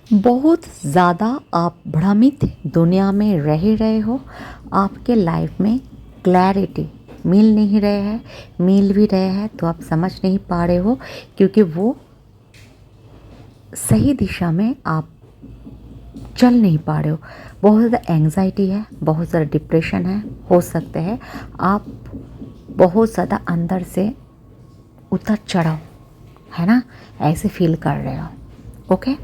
बहुत ज़्यादा आप भ्रमित दुनिया में रह रहे हो। आपके लाइफ में क्लैरिटी मिल नहीं रहे हैं, मिल भी रहे हैं तो आप समझ नहीं पा रहे हो, क्योंकि वो सही दिशा में आप चल नहीं पा रहे हो। बहुत ज़्यादा एंग्जाइटी है, बहुत ज़्यादा डिप्रेशन है, हो सकता है आप बहुत ज़्यादा अंदर से उतर चढ़ाओ, है ना, ऐसे फील कर रहे हो। ओके,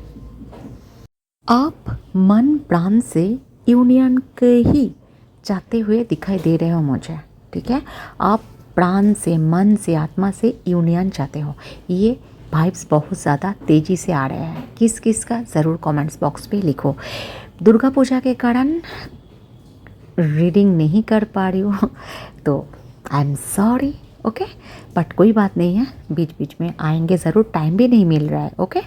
आप मन प्राण से यूनियन के ही चाहते हुए दिखाई दे रहे हो मुझे, ठीक है। आप प्राण से, मन से, आत्मा से यूनियन चाहते हो। ये वाइब्स बहुत ज़्यादा तेज़ी से आ रहे हैं। किस किस का ज़रूर कमेंट्स बॉक्स पे लिखो। दुर्गा पूजा के कारण रीडिंग नहीं कर पा रही हूँ तो I am sorry, okay. But कोई बात नहीं है, बीच बीच में आएंगे ज़रूर, टाइम भी नहीं मिल रहा है, ओके।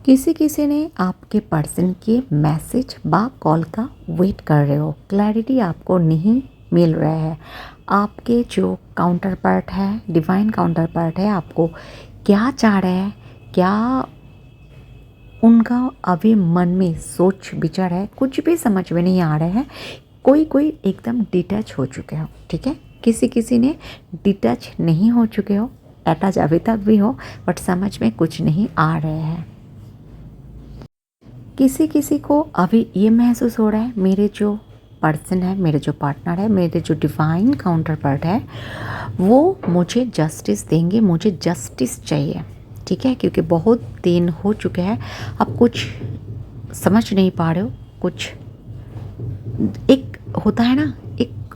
किसी किसी ने आपके पर्सन के मैसेज बा कॉल का वेट कर रहे हो। क्लैरिटी आपको नहीं मिल रहा है। आपके जो काउंटर पार्ट है, डिवाइन काउंटर पार्ट है, आपको क्या चाह रहे हैं, क्या उनका अभी मन में सोच विचार है, कुछ भी समझ में नहीं आ रहा है। कोई कोई एकदम डिटैच हो चुके हो, ठीक है। किसी किसी ने डिटैच नहीं हो चुके हो, अटैच अभी तक भी हो, बट समझ में कुछ नहीं आ रहे हैं। किसी किसी को अभी ये महसूस हो रहा है, मेरे जो पर्सन है, मेरे जो पार्टनर है, मेरे जो डिवाइन काउंटर पार्ट है, वो मुझे जस्टिस देंगे, मुझे जस्टिस चाहिए, ठीक है। क्योंकि बहुत दिन हो चुके हैं, अब कुछ समझ नहीं पा रहे हो। कुछ एक होता है ना, एक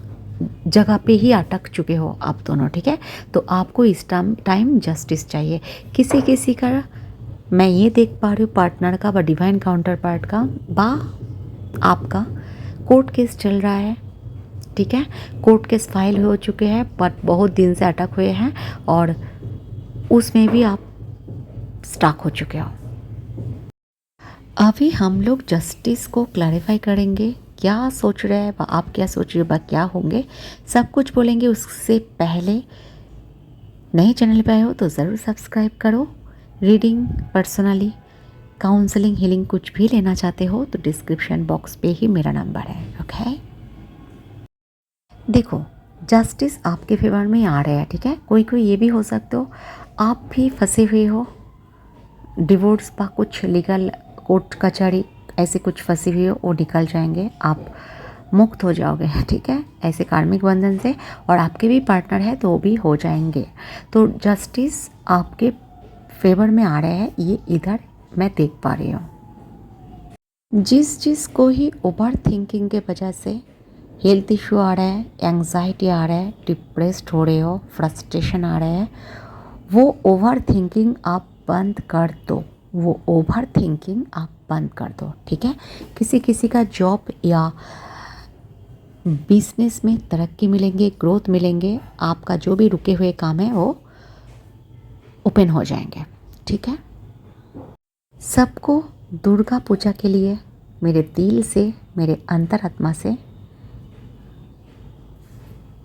जगह पे ही अटक चुके हो आप दोनों, ठीक है। तो आपको इस टाइम जस्टिस चाहिए। किसी किसी का मैं ये देख पा रही हूँ, पार्टनर का व डिवाइन काउंटर पार्ट का बा आपका कोर्ट केस चल रहा है, ठीक है। कोर्ट केस फाइल हो चुके हैं, बट बहुत दिन से अटक हुए हैं और उसमें भी आप स्टक हो चुके हो। अभी हम लोग जस्टिस को क्लैरिफाई करेंगे, क्या सोच रहे हैं आप, क्या सोच रहे हो, क्या होंगे, सब कुछ बोलेंगे। उससे पहले नए चैनल पे आए हो तो ज़रूर सब्सक्राइब करो। रीडिंग, पर्सनली काउंसलिंग, हीलिंग कुछ भी लेना चाहते हो तो डिस्क्रिप्शन बॉक्स पे ही मेरा नंबर है, ओके। देखो, जस्टिस आपके फेवर में आ रहा है, ठीक है। कोई कोई ये भी हो सकते हो आप भी फंसे हुए हो, डिवोर्स का कुछ लीगल कोर्ट कचहरी ऐसे कुछ फंसे हुए हो, वो निकल जाएंगे, आप मुक्त हो जाओगे, ठीक है, ऐसे कार्मिक बंधन से। और आपके भी पार्टनर है तो वो भी हो जाएंगे। तो जस्टिस आपके फेवर में आ रहा है, ये इधर मैं देख पा रही हूँ। जिस को ही ओवर थिंकिंग के वजह से हेल्थ इशू आ रहा है, एंग्जाइटी आ रहा है, डिप्रेस्ड हो रहे हो, फ्रस्ट्रेशन आ रहा है, वो ओवर थिंकिंग आप बंद कर दो। वो ओवर थिंकिंग आप बंद कर दो, ठीक है। किसी किसी का जॉब या बिजनेस में तरक्की मिलेंगे, ग्रोथ मिलेंगे, आपका जो भी रुके हुए काम है वो ओपन हो जाएंगे, ठीक है। सबको दुर्गा पूजा के लिए मेरे दिल से, मेरे अंतरात्मा से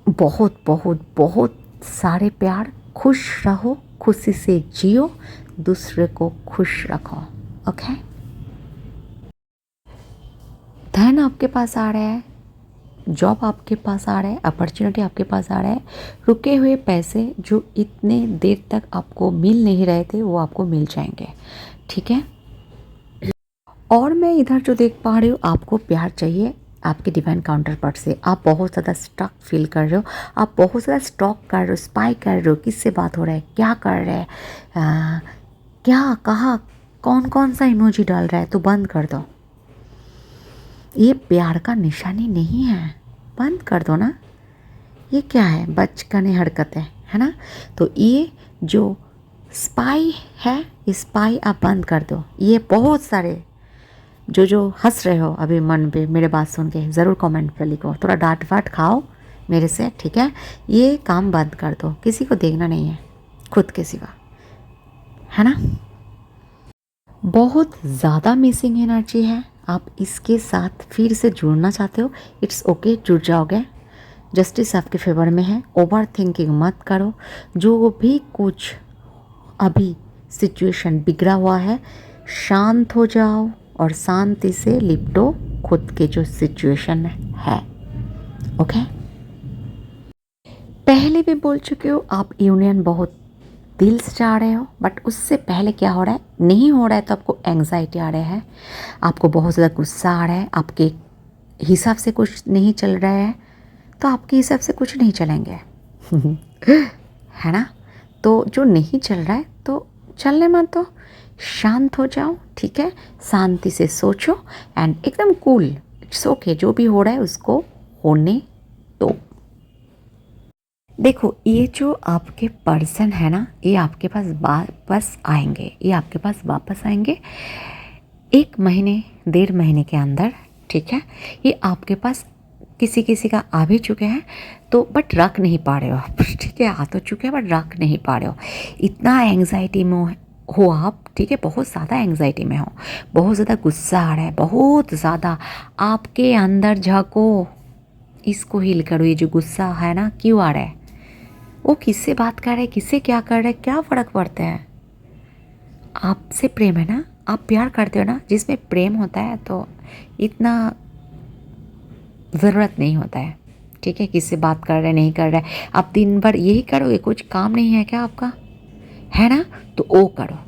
बहुत बहुत बहुत सारे प्यार। खुश रहो, खुशी से जियो, दूसरे को खुश रखो, ओके। धन आपके पास आ रहा है, जॉब आपके पास आ रहा है, अपॉर्चुनिटी आपके पास आ रहा है। रुके हुए पैसे जो इतने देर तक आपको मिल नहीं रहे थे वो आपको मिल जाएंगे, ठीक है। और मैं इधर जो देख पा रही हूँ, आपको प्यार चाहिए आपके डिवाइन काउंटर पार्ट से। आप बहुत ज़्यादा स्टक फील कर रहे हो, आप बहुत ज़्यादा स्टॉक कर रहे हो, स्पाई कर रहे हो, किससे बात हो रहा है, क्या कर रहे हैं, क्या कहा, कौन कौन सा इमोजी डाल रहा है, तो बंद कर दो। ये प्यार का निशानी नहीं है, बंद कर दो ना। ये क्या है, बचकाने हरकत है ना। तो ये जो स्पाई है, स्पाई आप बंद कर दो। ये बहुत सारे जो हंस रहे हो अभी मन पे मेरे बात सुन के, ज़रूर कमेंट पे लिखो, थोड़ा डांट वाट खाओ मेरे से, ठीक है। ये काम बंद कर दो, किसी को देखना नहीं है खुद के सिवा, है ना। बहुत ज़्यादा मिसिंग एनर्जी है, आप इसके साथ फिर से जुड़ना चाहते हो, इट्स ओके, जुड़ जाओगे। जस्टिस आपके फेवर में है, ओवर थिंकिंग मत करो। जो भी कुछ अभी सिचुएशन बिगड़ा हुआ है, शांत हो जाओ और शांति से लिपटो खुद के जो सिचुएशन है। ओके, पहले भी बोल चुके हो आप यूनियन बहुत दिल से चाह रहे हो, बट उससे पहले क्या हो रहा है, नहीं हो रहा है तो आपको एंग्जाइटी आ रहा है, आपको बहुत ज़्यादा गुस्सा आ रहा है, आपके हिसाब से कुछ नहीं चल रहा है, तो आपके हिसाब से कुछ नहीं चलेंगे है ना। तो जो नहीं चल रहा है तो चलने मत दो, शांत हो जाओ, ठीक है, शांति से सोचो एंड एकदम कूल, इट्स ओके, जो भी हो रहा है उसको होने दो। देखो, ये जो आपके पर्सन है ना, ये आपके पास वापस आएंगे, ये आपके पास वापस आएंगे 1 महीने 1.5 महीने के अंदर, ठीक है। ये आपके पास किसी किसी का आ भी चुके हैं, तो बट रख नहीं पा रहे हो आप, ठीक है, आ तो चुके हैं बट रख नहीं पा रहे हो, इतना एंग्जाइटी में हो आप, ठीक है, बहुत ज़्यादा एंग्जाइटी में हो, बहुत ज़्यादा गुस्सा आ रहा है, बहुत ज़्यादा आपके अंदर झाँको, इसको हील करो। ये जो गुस्सा है ना, क्यों आ रहा है, वो किससे बात कर रहे हैं, किससे क्या कर रहे हैं, क्या फ़र्क पड़ता है, आपसे प्रेम है ना, आप प्यार करते हो ना, जिसमें प्रेम होता है तो इतना ज़रूरत नहीं होता है, ठीक है, किससे बात कर रहे नहीं कर रहे, आप दिन भर यही करोगे, कुछ काम नहीं है क्या आपका, है ना, तो वो करो,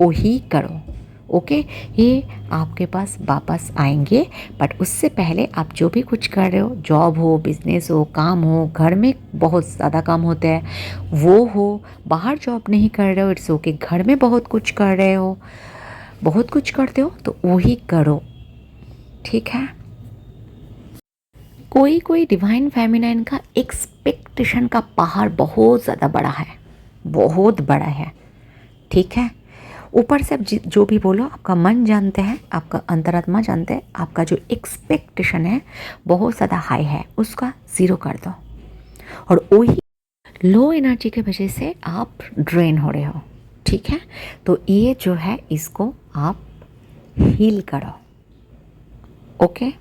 वो ही करो। ओके, ये आपके पास वापस आएंगे, बट उससे पहले आप जो भी कुछ कर रहे हो, जॉब हो, बिजनेस हो, काम हो, घर में बहुत ज़्यादा काम होते हैं वो हो, बाहर जॉब नहीं कर रहे हो, इट्स ओके, घर में बहुत कुछ कर रहे हो, बहुत कुछ करते हो तो वही करो, ठीक है। कोई कोई डिवाइन फेमिनाइन का एक्सपेक्टेशन का पहाड़ बहुत ज़्यादा बड़ा है, बहुत बड़ा है, ठीक है। ऊपर से आप जो भी बोलो, आपका मन जानते हैं, आपका अंतरात्मा जानते हैं, आपका जो एक्सपेक्टेशन है बहुत ज़्यादा हाई है, उसका ज़ीरो कर दो, और वही लो एनर्जी के वजह से आप ड्रेन हो रहे हो, ठीक है। तो ये जो है इसको आप हील करो, ओके।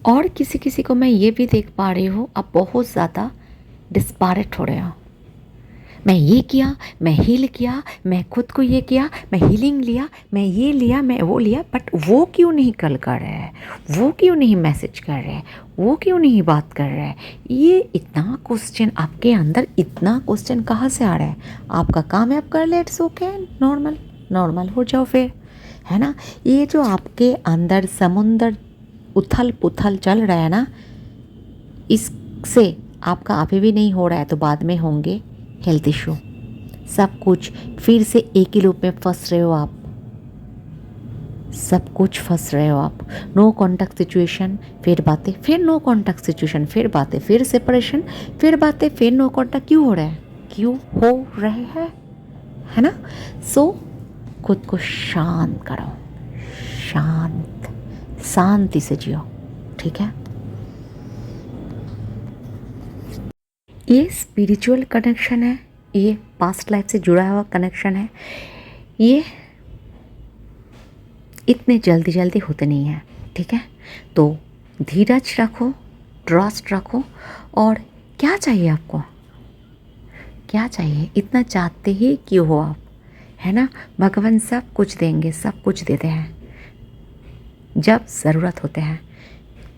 और किसी किसी को मैं ये भी देख पा रही हूँ, आप बहुत ज़्यादा डिस्पैरेट हो रहे हो, मैं ये किया, मैं हील किया, मैं खुद को ये किया, मैं हीलिंग लिया, मैं ये लिया, मैं वो लिया, बट वो क्यों नहीं कल कर रहे हैं, वो क्यों नहीं मैसेज कर रहे हैं, वो क्यों नहीं बात कर रहे हैं, ये इतना क्वेश्चन आपके अंदर, इतना क्वेश्चन कहाँ से आ रहा है। आपका काम है, आप कर ले, इट्स ओके, नॉर्मल नॉर्मल हो जाओ फिर, है ना। ये जो आपके अंदर समुंदर उथल पुथल चल रहा है ना, इससे आपका अभी भी नहीं हो रहा है तो बाद में होंगे हेल्थ इशू, सब कुछ फिर से एक ही लूप में फंस रहे हो आप, सब कुछ फंस रहे हो आप। नो कॉन्टैक्ट सिचुएशन, फिर बातें, फिर नो कॉन्टैक्ट सिचुएशन, फिर बातें, फिर सेपरेशन, फिर बातें, फिर नो कॉन्टैक्ट, क्यों हो रहा है, क्यों हो रहे हैं, है ना। सो खुद को शांत करो, शांत, शांति से जियो, ठीक है। ये स्पिरिचुअल कनेक्शन है, ये पास्ट लाइफ से जुड़ा हुआ कनेक्शन है, ये इतने जल्दी जल्दी होते नहीं हैं, ठीक है। तो धीरज रखो, ट्रस्ट रखो, और क्या चाहिए आपको, क्या चाहिए, इतना चाहते ही क्यों हो आप, है ना। भगवान सब कुछ देंगे, सब कुछ देते हैं, जब ज़रूरत होते हैं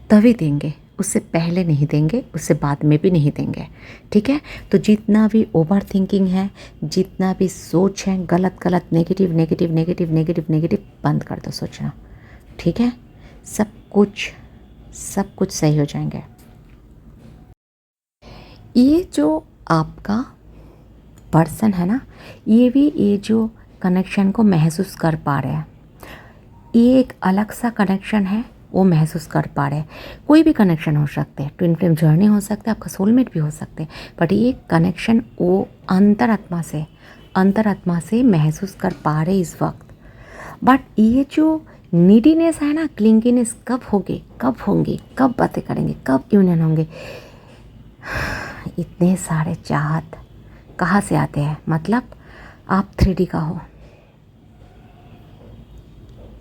तभी देंगे, उससे पहले नहीं देंगे, उससे बाद में भी नहीं देंगे, ठीक है। तो जितना भी ओवर थिंकिंग है, जितना भी सोच है गलत गलत, negative negative negative negative negative, बंद कर दो सोचना, ठीक है। सब कुछ सही हो जाएंगे। ये जो आपका पर्सन है ना, ये भी ये जो कनेक्शन को महसूस कर पा रहे हैं, ये एक अलग सा कनेक्शन है, वो महसूस कर पा रहे हैं। कोई भी कनेक्शन हो सकते हैं, ट्विन फ्लेम जर्नी हो सकता है, आपका सोलमेट भी हो सकते हैं, बट ये कनेक्शन वो अंतरात्मा से महसूस कर पा रहे इस वक्त। बट ये जो नीडीनेस है ना, क्लिंगीनेस, कब होंगे, कब बातें करेंगे, कब यूनियन होंगे, इतने सारे चाहत कहाँ से आते हैं, मतलब आप 3D का हो,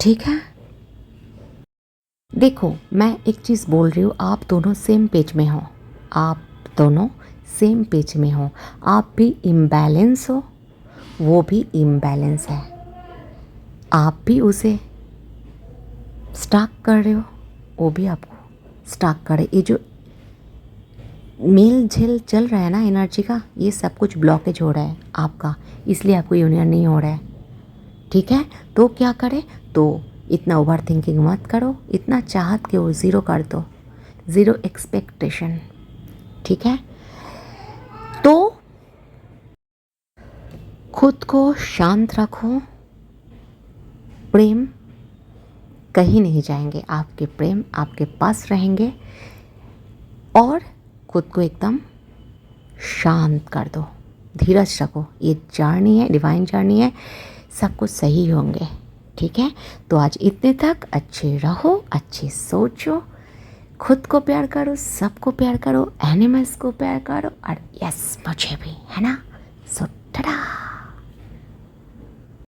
ठीक है। देखो, मैं एक चीज़ बोल रही हूँ, आप दोनों सेम पेज में हो, आप दोनों सेम पेज में हो, आप भी इम्बैलेंस हो, वो भी इम्बैलेंस है, आप भी उसे स्टॉक कर रहे हो, वो भी आपको स्टॉक करे। ये जो मेल झेल चल रहा है ना एनर्जी का, ये सब कुछ ब्लॉकेज हो रहा है आपका, इसलिए आपको यूनियन नहीं हो रहा है। ठीक है, तो क्या करें, तो इतना ओवर थिंकिंग मत करो, इतना चाहत के वो ज़ीरो कर दो, ज़ीरो एक्सपेक्टेशन। ठीक है, तो खुद को शांत रखो। प्रेम कहीं नहीं जाएंगे, आपके प्रेम आपके पास रहेंगे। और खुद को एकदम शांत कर दो, धीरज रखो। ये जर्नी है, डिवाइन जर्नी है, सब कुछ सही होंगे। ठीक है, तो आज इतने तक। अच्छे रहो, अच्छे सोचो, खुद को प्यार करो, सबको प्यार करो, एनिमल्स को प्यार करो, और यस मुझे भी, है ना। सो टाटा।